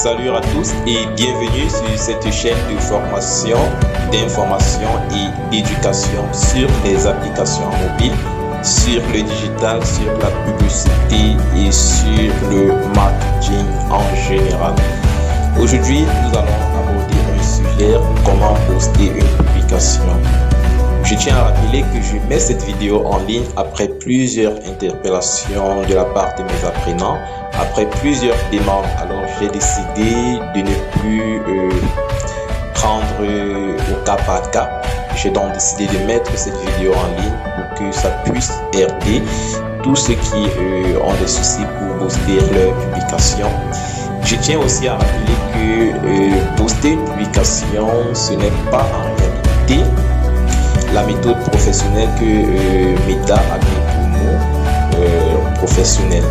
Salut à tous et bienvenue sur cette chaîne de formation, d'information et d'éducation sur les applications mobiles, sur le digital, sur la publicité et sur le marketing en général. Aujourd'hui, nous allons aborder un sujet, comment poster une publication. Je tiens à rappeler que je mets cette vidéo en ligne après plusieurs interpellations de la part de mes apprenants, après plusieurs demandes. Alors j'ai décidé de ne plus prendre au cas par cas. J'ai donc décidé de mettre cette vidéo en ligne pour que ça puisse aider tous ceux qui ont des soucis pour booster leur publication. Je tiens aussi à rappeler que booster une publication, ce n'est pas en réalité la méthode professionnelle que Meta a mis pour nous, professionnelle.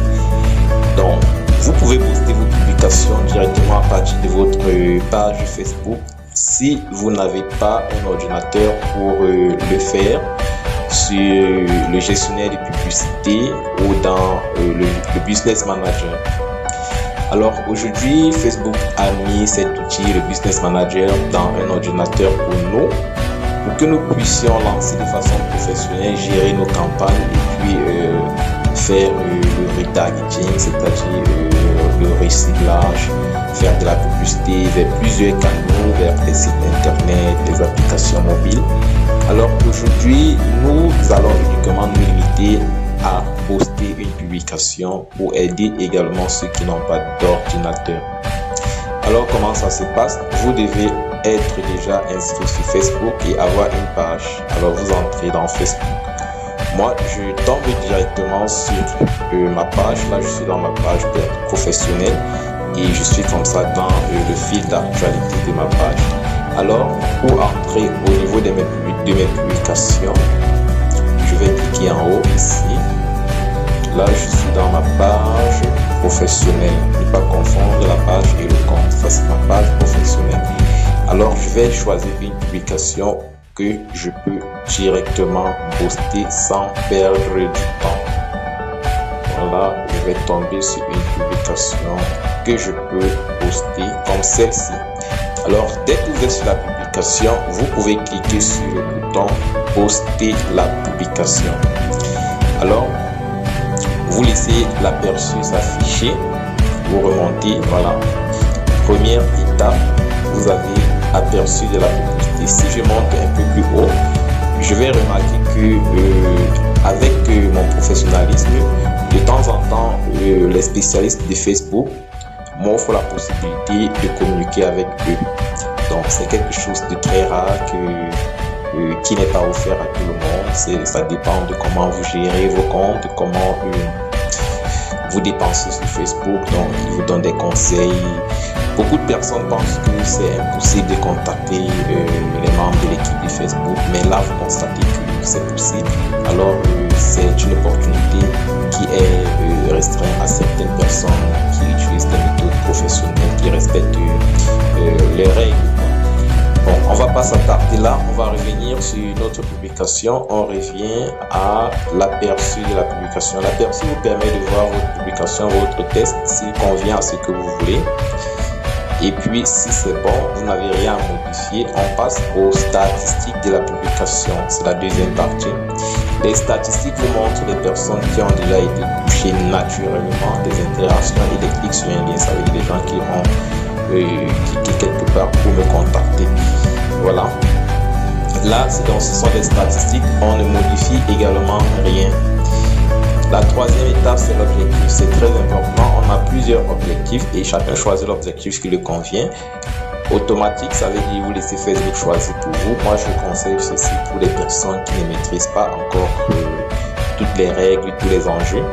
Donc, vous pouvez booster vos publications directement à partir de votre page Facebook si vous n'avez pas un ordinateur pour le faire sur le gestionnaire de publicité ou dans le Business Manager. Alors aujourd'hui, Facebook a mis cet outil, le Business Manager, dans un ordinateur pour nous, pour que nous puissions lancer de façon professionnelle, gérer nos campagnes et puis faire le retargeting, c'est-à-dire le recyclage, faire de la publicité vers plusieurs canaux, vers les sites internet, les applications mobiles. Alors aujourd'hui, nous allons uniquement nous limiter à poster une publication pour aider également ceux qui n'ont pas d'ordinateur. Alors comment ça se passe? Vous devez être déjà inscrit sur Facebook et avoir une page. Alors vous entrez dans Facebook. Moi je tombe directement sur ma page. Là je suis dans ma page professionnelle et je suis comme ça dans le fil d'actualité de ma page. Alors pour entrer au niveau de mes publications, je vais cliquer en haut ici. Là je suis dans ma page professionnelle. Ne pas confondre la page et le compte. Ça c'est ma page professionnelle. Alors je vais choisir une publication que je peux directement poster sans perdre du temps. Voilà, je vais tomber sur une publication que je peux poster comme celle-ci. Alors dès que vous êtes sur la publication, vous pouvez cliquer sur le bouton poster la publication. Alors vous laissez l'aperçu s'afficher, vous remontez, voilà. Première étape, vous avez aperçu de la publicité. Si je monte un peu plus haut, je vais remarquer que avec mon professionnalisme, de temps en temps, les spécialistes de Facebook m'offrent la possibilité de communiquer avec eux. Donc c'est quelque chose de très rare qui n'est pas offert à tout le monde. Ça dépend de comment vous gérez vos comptes, de comment vous dépensez sur Facebook. Donc ils vous donnent des conseils. Beaucoup de personnes pensent que c'est impossible de contacter les membres de l'équipe de Facebook, mais là vous constatez que c'est possible. Alors c'est une opportunité qui est restreinte à certaines personnes qui utilisent des méthodes professionnelles, qui respectent les règles. Bon, on va pas s'attarder là, on va revenir sur notre publication. On revient à l'aperçu de la publication. L'aperçu vous permet de voir votre publication, votre test, s'il convient à ce que vous voulez. Et puis, si c'est bon, vous n'avez rien à modifier, on passe aux statistiques de la publication. C'est la deuxième partie. Les statistiques vous montrent les personnes qui ont déjà été touchées naturellement, des interactions et des clics sur un lien. Ça veut dire des gens qui ont cliqué quelque part pour me contacter. Voilà. Là, ce sont des statistiques. On ne modifie également rien. La troisième étape, c'est l'objectif. C'est très important. On a plusieurs objectifs et chacun choisit l'objectif qui lui convient. Automatique, ça veut dire vous laissez Facebook choisir pour vous. Moi, je conseille ceci pour les personnes qui ne maîtrisent pas encore toutes les règles, tous les enjeux.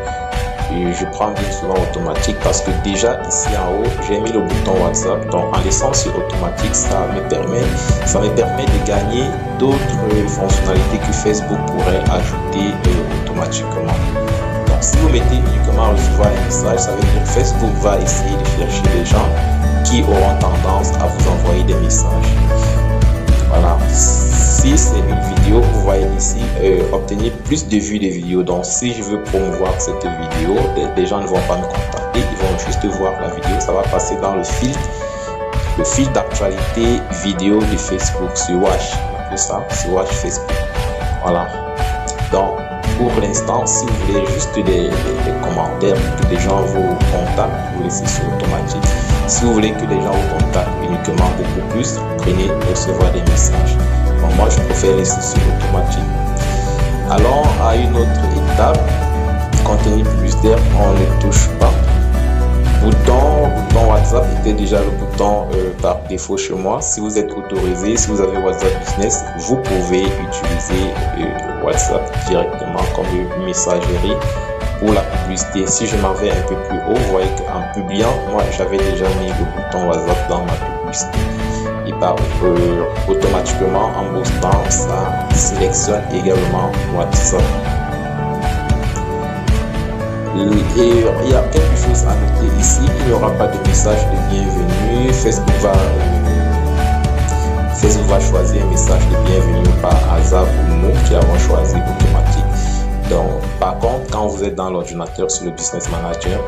Et je prends bien souvent automatique parce que déjà ici en haut, j'ai mis le bouton WhatsApp. Donc en laissant sur automatique, ça me permet de gagner d'autres fonctionnalités que Facebook pourrait ajouter automatiquement. Donc si vous mettez uniquement recevoir un message, ça veut dire que Facebook va essayer de chercher des gens qui auront tendance à vous envoyer des messages. Voilà. Si c'est une vidéo, vous voyez ici obtenir plus de vues de vidéos. Donc si je veux promouvoir cette vidéo, les gens ne vont pas me contacter, ils vont juste voir la vidéo. Ça va passer dans le fil d'actualité vidéo de Facebook sur Watch. On appelle ça sur Watch Facebook. Voilà. Donc pour l'instant, si vous voulez juste des commentaires, que des gens vous contactent, vous laissez sur automatique. Si vous voulez que les gens vous contactent uniquement beaucoup plus, prenez recevoir des messages. Donc moi, je préfère laisser sur automatique. Allons à une autre étape. Contenu publicitaire, on ne touche pas. Bouton WhatsApp était déjà le bouton par défaut chez moi. Si vous êtes autorisé, si vous avez WhatsApp Business, vous pouvez utiliser WhatsApp directement comme une messagerie pour la publicité. Si je m'en vais un peu plus haut, vous voyez qu'en publiant, moi j'avais déjà mis le bouton WhatsApp dans ma publicité. Et automatiquement en boostant, ça sélectionne également WhatsApp. Et il y a quelque chose à noter ici, il n'y aura pas de message de bienvenue. Facebook va choisir un message de bienvenue par hasard pour nous qui avons choisi automatique. Donc, par contre, quand vous êtes dans l'ordinateur sur le Business Manager,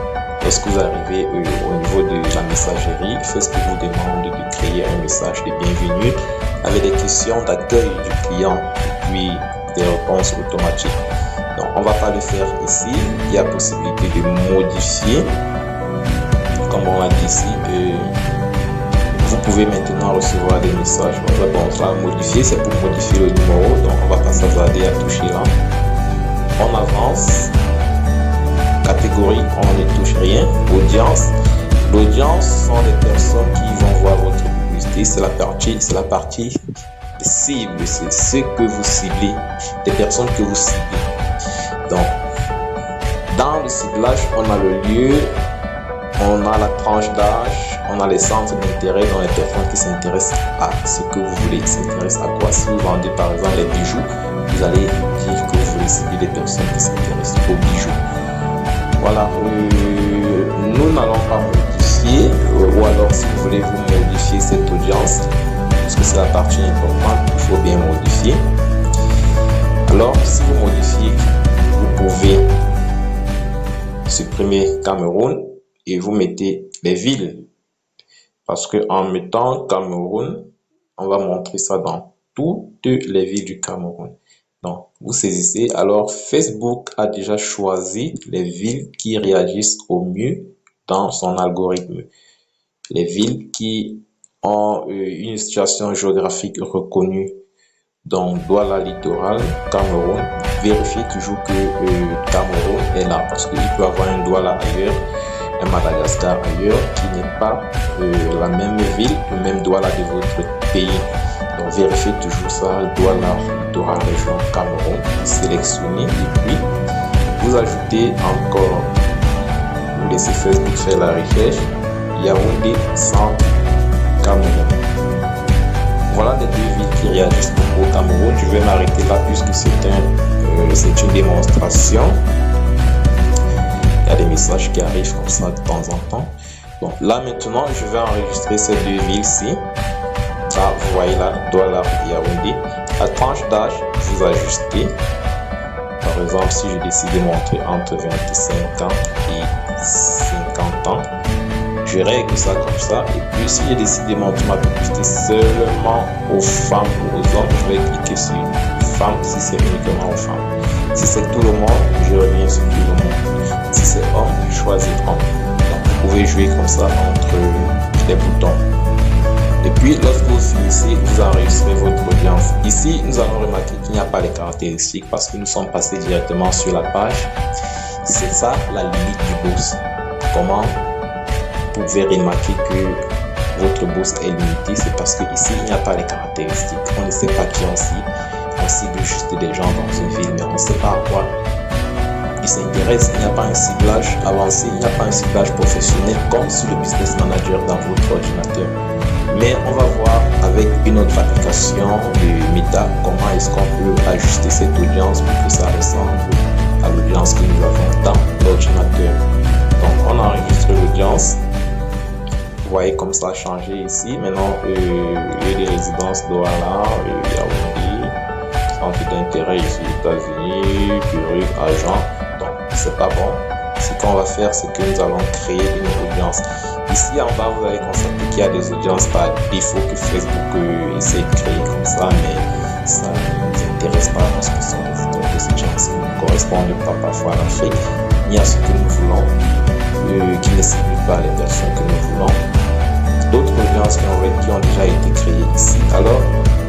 lorsque vous arrivez au niveau de la messagerie, Facebook vous demande de créer un message de bienvenue avec des questions d'accueil du client et puis des réponses automatiques. Donc, on ne va pas le faire ici. Il y a possibilité de modifier. Comme on l'a dit ici, vous pouvez maintenant recevoir des messages. On va modifier, c'est pour modifier le numéro. Donc, on ne va pas s'attarder à toucher là. On avance. Catégorie, on ne touche rien. Audience. L'audience sont les personnes qui vont voir votre publicité. C'est la partie cible. C'est ce que vous ciblez. Les personnes que vous ciblez. Donc, dans le ciblage, on a le lieu, on a la tranche d'âge, on a les centres d'intérêt dans les personnes qui s'intéressent à ce que vous voulez. S'intéressent à quoi? Si vous vendez par exemple les bijoux, vous allez dire que vous voulez cibler des personnes qui s'intéressent aux bijoux. Voilà, nous n'allons pas modifier, ou alors si vous voulez vous modifier cette audience, parce que c'est la partie importante, il faut bien modifier. Alors, si vous modifiez, vous pouvez supprimer Cameroun et vous mettez les villes. Parce que en mettant Cameroun, on va montrer ça dans toutes les villes du Cameroun. Donc, vous saisissez. Alors, Facebook a déjà choisi les villes qui réagissent au mieux dans son algorithme. Les villes qui ont une situation géographique reconnue. Donc, Douala littoral, Cameroun, vérifiez toujours que Cameroun est là parce qu'il peut y avoir un Douala ailleurs, un Madagascar ailleurs qui n'est pas la même ville, le même Douala de votre pays. Donc, vérifiez toujours ça, Douala littoral, région Cameroun, sélectionnez et puis vous ajoutez encore, vous laissez Facebook faire la recherche, Yaoundé, Centre, Cameroun. Voilà les deux villes qui réagissent beaucoup au Cameroun. Je vais m'arrêter là puisque c'est une démonstration. Il y a des messages qui arrivent comme ça de temps en temps. Bon, là maintenant, je vais enregistrer ces deux villes-ci. Là, vous voyez là, Douala et Yaoundé. La tranche d'âge, vous ajustez. Par exemple, si je décide de montrer entre 25 ans et 50 ans, je règle ça comme ça. Et puis, si je décide de montrer ma publicité seulement aux femmes ou aux hommes, je vais cliquer sur femmes si c'est uniquement aux femmes. Si c'est tout le monde, je reviens sur tout le monde. Si c'est homme, je choisis homme. Donc, vous pouvez jouer comme ça entre les boutons. Et puis, lorsque vous finissez, vous enregistrez votre audience. Ici, nous allons remarquer qu'il n'y a pas les caractéristiques parce que nous sommes passés directement sur la page. C'est ça la limite du boss. Comment vous pouvez remarquer que votre boss est limité, c'est parce que ici il n'y a pas les caractéristiques. On ne sait pas qui on cible. On cible juste des gens dans une ville, mais on ne sait pas à quoi ils s'intéressent. Il n'y a pas un ciblage avancé, il n'y a pas un ciblage professionnel comme sur le Business Manager dans votre ordinateur. Mais on va voir avec une autre application de Meta comment est-ce qu'on peut ajuster cette audience pour que ça ressemble à l'audience que nous avons dans l'ordinateur. Donc on enregistre l'audience. Vous voyez comme ça a changé ici. Maintenant, il y a des résidences Douala, Yaoundé, centre d'intérêt ici, États-Unis, Puru, argent. Donc, c'est pas bon. Ce qu'on va faire, c'est que nous allons créer une audience. Ici en bas, vous allez constater qu'il y a des audiences par défaut que Facebook essaie de créer comme ça, mais ça ne nous intéresse pas parce que ce sont des audiences qui ne correspondent pas parfois à l'Afrique, ni à ce que nous voulons, qui ne ciblent pas les personnes que nous voulons. D'autres audiences qui ont déjà été créées ici. Alors,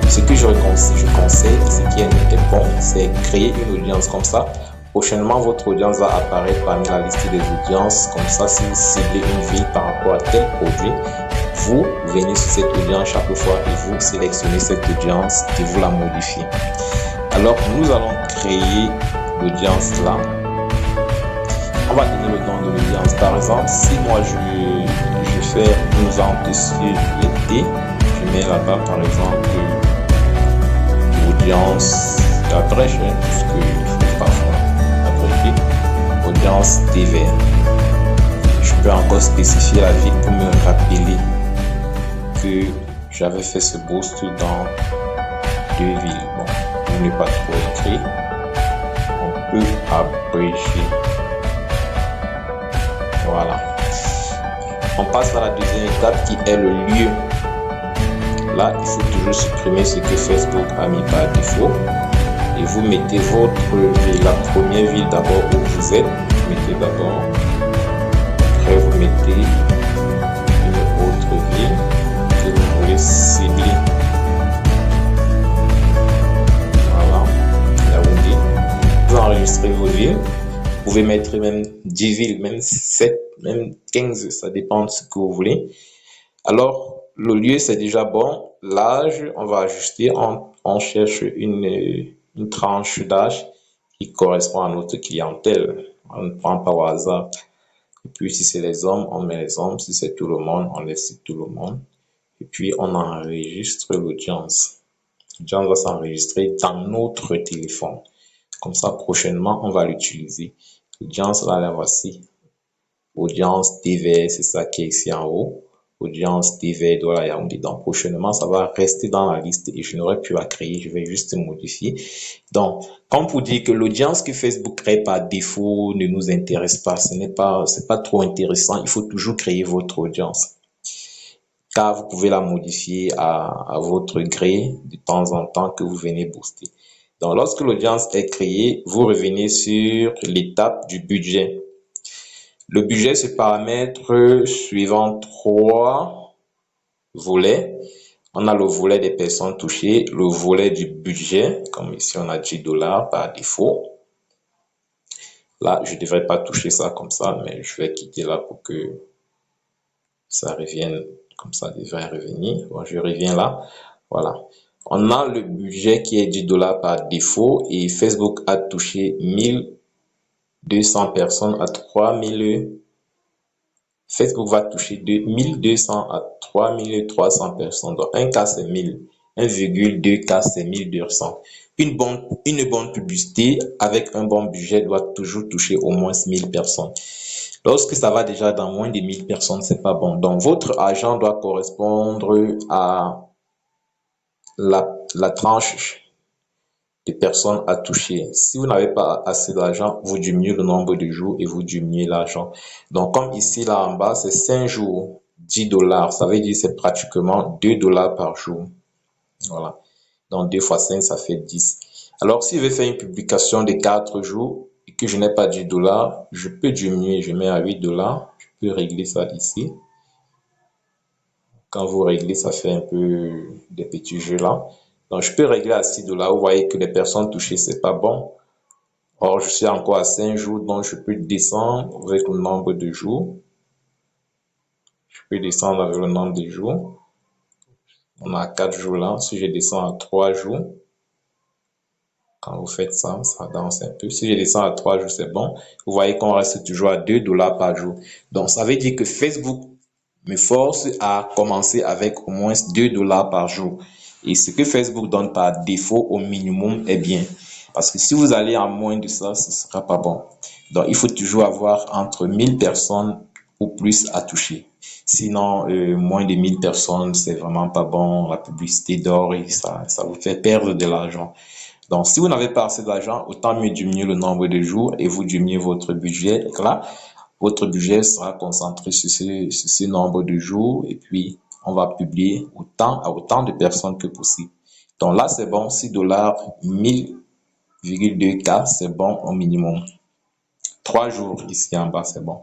ce que je conseille, ce qui est bon, c'est créer une audience comme ça. Prochainement, votre audience va apparaître parmi la liste des audiences. Comme ça, si vous ciblez une ville par rapport à tel produit, vous venez sur cette audience chaque fois et vous sélectionnez cette audience et vous la modifiez. Alors, nous allons créer l'audience là. On va donner le nom de l'audience. Par exemple, si moi je fais une vente sur l'été, je mets là-bas par exemple audience abrégée, puisque il faut parfois abréger, audience TV. Je peux encore spécifier la ville pour me rappeler que j'avais fait ce boost dans 2 villes. Bon, pour ne pas trop écrit, on peut abréger. Voilà. On passe à la deuxième étape qui est le lieu. Là, il faut toujours supprimer ce que Facebook a mis par défaut. Et vous mettez votre ville, la première ville d'abord où vous êtes. Vous mettez d'abord. Après, vous mettez une autre ville que vous voulez cibler. Voilà. Yaoundé. Vous enregistrez vos villes. Vous pouvez mettre même 10 villes, même 7, même 15, ça dépend de ce que vous voulez. Alors, le lieu, c'est déjà bon. L'âge, on va ajuster. On cherche une tranche d'âge qui correspond à notre clientèle. On ne prend pas au hasard. Et puis, si c'est les hommes, on met les hommes. Si c'est tout le monde, on laisse tout le monde. Et puis, on enregistre l'audience. L'audience va s'enregistrer dans notre téléphone. Comme ça, prochainement, on va l'utiliser. L'audience, là, la voici. Audience TV, c'est ça qui est ici en haut. Audience TV, voilà, Yaoundé. Donc, prochainement, ça va rester dans la liste et je n'aurai plus à créer. Je vais juste modifier. Donc, comme pour dire que l'audience que Facebook crée par défaut ne nous intéresse pas. C'est pas trop intéressant. Il faut toujours créer votre audience. Car vous pouvez la modifier à votre gré de temps en temps que vous venez booster. Donc, lorsque l'audience est créée, vous revenez sur l'étape du budget. Le budget se paramètre suivant 3 volets. On a le volet des personnes touchées, le volet du budget, comme ici on a $10 par défaut. Là, je ne devrais pas toucher ça comme ça, mais je vais quitter là pour que ça revienne comme ça devrait revenir. Bon, je reviens là. Voilà. On a le budget qui est $10 par défaut et Facebook a touché 1200 personnes à 3000. Facebook va toucher de 1200 à 3300 personnes. Donc, un cas, c'est 1000. 1,2 cas, c'est 1200. Une bonne publicité avec un bon budget doit toujours toucher au moins 1000 personnes. Lorsque ça va déjà dans moins de 1000 personnes, c'est pas bon. Donc, votre argent doit correspondre à la tranche de personnes à toucher. Si vous n'avez pas assez d'argent, vous diminuez le nombre de jours et vous diminuez l'argent. Donc, comme ici, là en bas, c'est 5 jours, $10. Ça veut dire c'est pratiquement $2 par jour. Voilà. Donc, 2 fois 5, ça fait 10. Alors, si je vais faire une publication de 4 jours et que je n'ai pas $10, je peux diminuer. Je mets à $8. Je peux régler ça ici. Quand vous réglez, ça fait un peu des petits jeux là. Donc, je peux régler à $6. Vous voyez que les personnes touchées, c'est pas bon. Or, je suis encore à 5 jours, donc je peux descendre avec le nombre de jours. Je peux descendre avec le nombre de jours. On a 4 jours là. Si je descends à 3 jours, quand vous faites ça, ça danse un peu. Si je descends à 3 jours, c'est bon. Vous voyez qu'on reste toujours à $2 par jour. Donc, ça veut dire que Facebook me force à commencer avec au moins $2 par jour. Et ce que Facebook donne par défaut au minimum est bien. Parce que si vous allez en moins de ça, ce ne sera pas bon. Donc, il faut toujours avoir entre 1000 personnes ou plus à toucher. Sinon, moins de 1000 personnes, c'est vraiment pas bon. La publicité dort et ça vous fait perdre de l'argent. Donc, si vous n'avez pas assez d'argent, autant mieux diminuer le nombre de jours et vous diminuez votre budget. Et là, votre budget sera concentré sur ce nombre de jours et puis on va publier à autant de personnes que possible. Donc là, c'est bon, $6, 1000,2K, c'est bon au minimum. 3 jours ici en bas, c'est bon.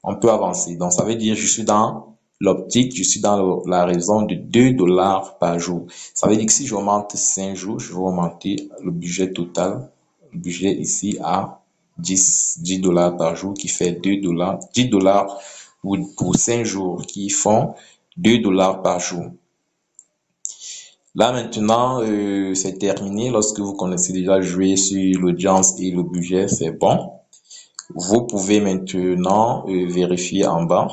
On peut avancer. Donc, ça veut dire je suis dans l'optique, je suis dans la raison de $2 par jour. Ça veut dire que si j'augmente 5 jours, je vais augmenter le budget total, le budget ici à $10 par jour qui fait $2, $10 pour 5 jours qui font $2 par jour. Là maintenant, c'est terminé. Lorsque vous connaissez déjà jouer sur l'audience et le budget, c'est bon. Vous pouvez maintenant vérifier en bas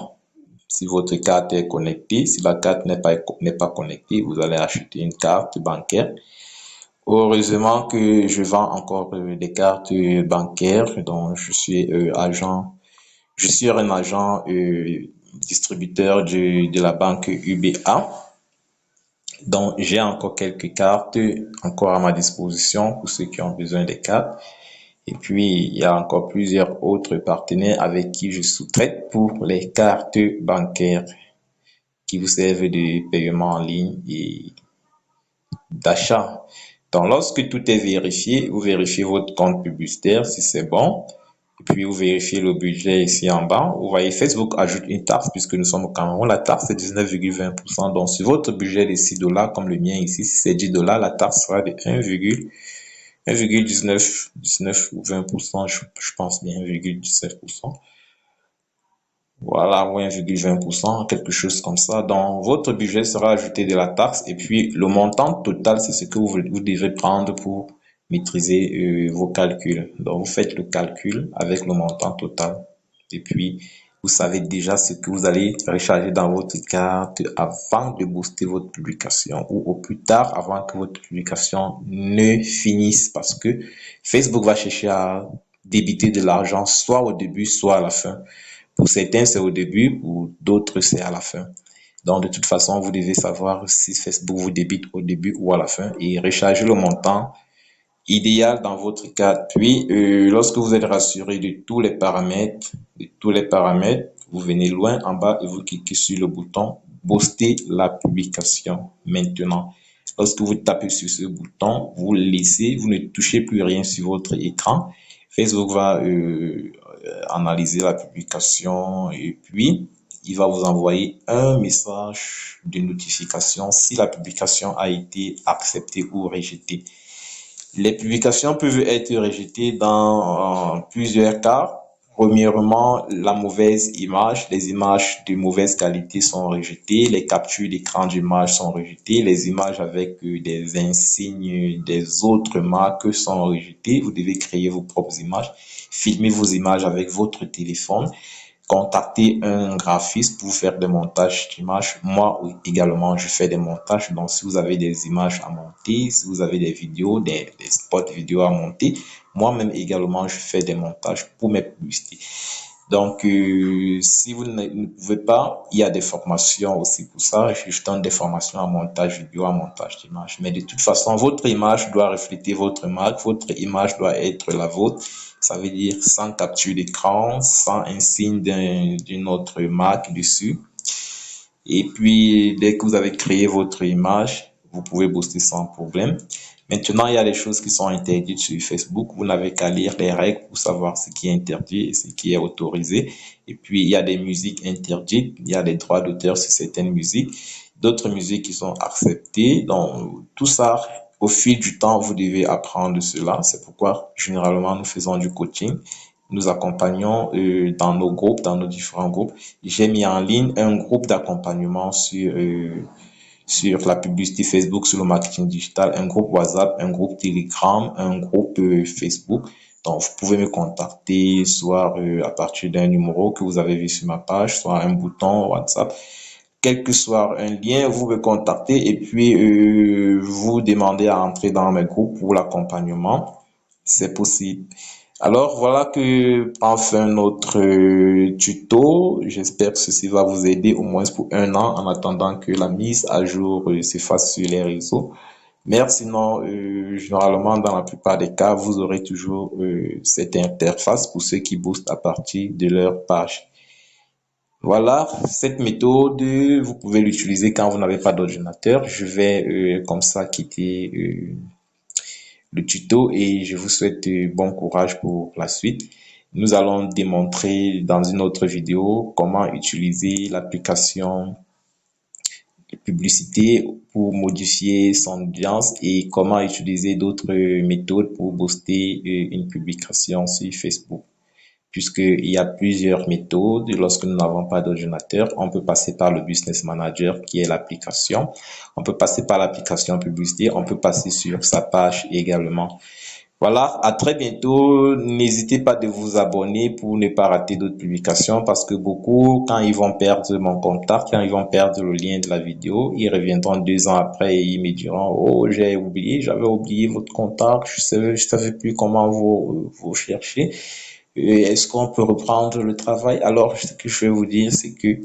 si votre carte est connectée. Si la carte n'est pas connectée, vous allez acheter une carte bancaire. Heureusement que je vends encore des cartes bancaires, donc je suis un agent distributeur de la banque UBA. Donc j'ai encore quelques cartes encore à ma disposition pour ceux qui ont besoin des cartes. Et puis, il y a encore plusieurs autres partenaires avec qui je sous-traite pour les cartes bancaires qui vous servent de paiement en ligne et d'achat. Donc, lorsque tout est vérifié, vous vérifiez votre compte publicitaire si c'est bon. Et puis, vous vérifiez le budget ici en bas. Vous voyez, Facebook ajoute une taxe puisque nous sommes au Cameroun. La taxe est 19,20%. Donc, sur votre budget de $6, comme le mien ici, si c'est $10, la taxe sera de 1,19 ou 20%, je pense bien 1,17%. Voilà, ou 1,20%, quelque chose comme ça. Donc, votre budget sera ajouté de la taxe et puis le montant total, c'est ce que vous devez prendre pour maîtriser vos calculs. Donc, vous faites le calcul avec le montant total et puis vous savez déjà ce que vous allez recharger dans votre carte avant de booster votre publication ou au plus tard avant que votre publication ne finisse parce que Facebook va chercher à débiter de l'argent soit au début, soit à la fin. Pour certains, c'est au début, pour d'autres, c'est à la fin. Donc, de toute façon, vous devez savoir si Facebook vous débite au début ou à la fin et recharger le montant idéal dans votre cas. Puis, lorsque vous êtes rassuré de tous les paramètres, vous venez loin en bas et vous cliquez sur le bouton booster la publication maintenant. Lorsque vous tapez sur ce bouton, vous laissez, vous ne touchez plus rien sur votre écran. Facebook va analyser la publication et puis il va vous envoyer un message de notification si la publication a été acceptée ou rejetée. Les publications peuvent être rejetées dans plusieurs cas. Premièrement, la mauvaise image, les images de mauvaise qualité sont rejetées, les captures d'écran d'images sont rejetées, les images avec des insignes des autres marques sont rejetées. Vous devez créer vos propres images, filmer vos images avec votre téléphone, contacter un graphiste pour faire des montages d'images. Moi également, je fais des montages. Donc, si vous avez des images à monter, si vous avez des vidéos, des spots vidéo à monter, moi-même également, je fais des montages pour mes publicités. Donc, si vous ne pouvez pas, il y a des formations aussi pour ça. Je donne des formations à montage vidéo, à montage d'images. Mais de toute façon, votre image doit refléter votre marque. Votre image doit être la vôtre. Ça veut dire sans capture d'écran, sans insigne d'une autre marque dessus. Et puis, dès que vous avez créé votre image, vous pouvez booster sans problème. Maintenant, il y a des choses qui sont interdites sur Facebook. Vous n'avez qu'à lire les règles pour savoir ce qui est interdit et ce qui est autorisé. Et puis, il y a des musiques interdites. Il y a des droits d'auteur sur certaines musiques. D'autres musiques qui sont acceptées. Donc, tout ça, au fil du temps, vous devez apprendre cela. C'est pourquoi, généralement, nous faisons du coaching. Nous accompagnons dans nos groupes, dans nos différents groupes. J'ai mis en ligne un groupe d'accompagnement sur la publicité Facebook, sur le marketing digital, un groupe WhatsApp, un groupe Telegram, un groupe Facebook. Donc, vous pouvez me contacter soit à partir d'un numéro que vous avez vu sur ma page, soit un bouton WhatsApp. Quel que soit un lien, vous me contactez et puis vous demandez à entrer dans mes groupes pour l'accompagnement. C'est possible. Alors, voilà que enfin notre tuto. J'espère que ceci va vous aider au moins pour un an en attendant que la mise à jour se fasse sur les réseaux. Mais sinon, généralement, dans la plupart des cas, vous aurez toujours cette interface pour ceux qui boostent à partir de leur page. Voilà, cette méthode, vous pouvez l'utiliser quand vous n'avez pas d'ordinateur. Je vais comme ça quitter le tuto et je vous souhaite bon courage pour la suite. Nous allons démontrer dans une autre vidéo comment utiliser l'application publicité pour modifier son audience et comment utiliser d'autres méthodes pour booster une publication sur Facebook. Puisqu'il y a plusieurs méthodes. Lorsque nous n'avons pas d'ordinateur, on peut passer par le Business Manager qui est l'application. On peut passer par l'application publicité. On peut passer sur sa page également. Voilà, à très bientôt. N'hésitez pas de vous abonner pour ne pas rater d'autres publications parce que beaucoup, quand ils vont perdre mon contact, quand ils vont perdre le lien de la vidéo, ils reviendront 2 ans après et ils me diront, oh, j'avais oublié votre contact, je savais plus comment vous chercher. Est-ce qu'on peut reprendre le travail? Alors, ce que je vais vous dire, c'est que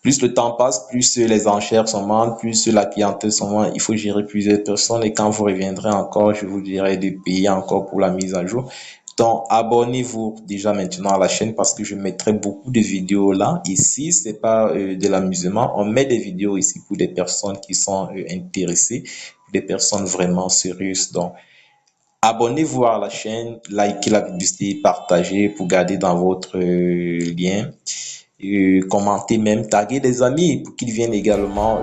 plus le temps passe, plus les enchères sont moindres, plus la clientèle sont moindres. Il faut gérer plusieurs personnes et quand vous reviendrez encore, je vous dirai de payer encore pour la mise à jour. Donc, abonnez-vous déjà maintenant à la chaîne parce que je mettrai beaucoup de vidéos là. Ici, c'est pas de l'amusement. On met des vidéos ici pour des personnes qui sont intéressées, des personnes vraiment sérieuses. Donc, abonnez-vous à la chaîne, likez la publicité, partagez pour garder dans votre lien. Commentez même, taguez des amis pour qu'ils viennent également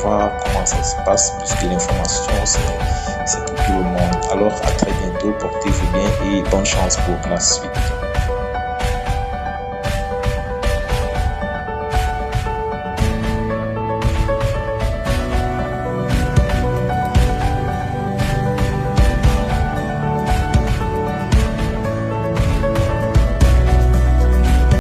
voir comment ça se passe puisque l'information c'est pour tout le monde. Alors à très bientôt, portez-vous bien et bonne chance pour la suite.